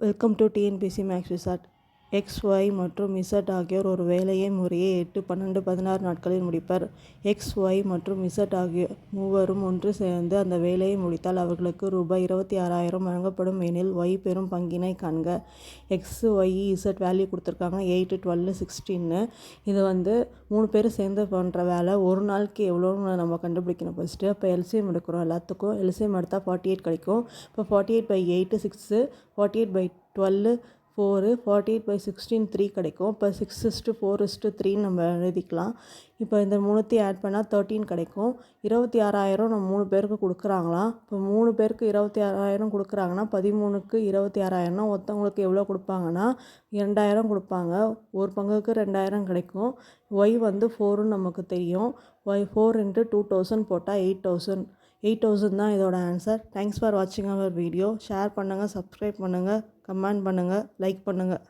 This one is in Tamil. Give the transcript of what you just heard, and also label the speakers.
Speaker 1: Welcome to TNPSC maths wizard. X, Y மற்றும் இசட் ஆகியோர் ஒரு வேலையை முறையே 8, 12, 16 நாட்களில் முடிப்பர். எக்ஸ், ஒய் மற்றும் இசட் ஆகிய மூவரும் ஒன்று சேர்ந்து அந்த வேலையை முடித்தால் அவர்களுக்கு ரூபாய் 26,000 வழங்கப்படும் எனில் ஒய் பெறும் பங்கினை காண்க. எக்ஸ், ஒய், இசட் வேல்யூ கொடுத்துருக்காங்க 8, 12, 16. இது 3 பேர் சேர்ந்து பண்ணுற வேலை. ஒரு நாளைக்கு எவ்வளோன்னு நம்ம கண்டுபிடிக்கணும் ஃபஸ்ட்டு. அப்போ எல்சிஎம் எடுக்கிறோம். எல்லாத்துக்கும் எல்சிஎம் எடுத்தால் 48 கிடைக்கும். இப்போ 48/8 6, 48/12 4, 48/16 3 கிடைக்கும். இப்போ 6:4:3 நம்ம எழுதிக்கலாம். இப்போ இந்த 3 ஆட் பண்ணால் 13 கிடைக்கும். 26,000 நம்ம 3 பேருக்கு கொடுக்குறாங்களாம். இப்போ 3 பேருக்கு 26,000 கொடுக்குறாங்கன்னா 13க்கு 26,000னா ஒருத்தவங்களுக்கு எவ்வளோ கொடுப்பாங்கன்னா 2,000 கொடுப்பாங்க. ஒரு பங்குக்கு 2,000 கிடைக்கும். ஒய் 4ன்னு நமக்கு தெரியும். ஒய் 4 × 2,000 போட்டால் 8,000 தான் இதோட ஆன்சர். தேங்க்ஸ் ஃபார் வாட்சிங் அவர் வீடியோ. ஷேர் பண்ணுங்கள், சப்ஸ்கிரைப் பண்ணுங்கள், கமெண்ட் பண்ணுங்கள், லைக் பண்ணுங்கள்.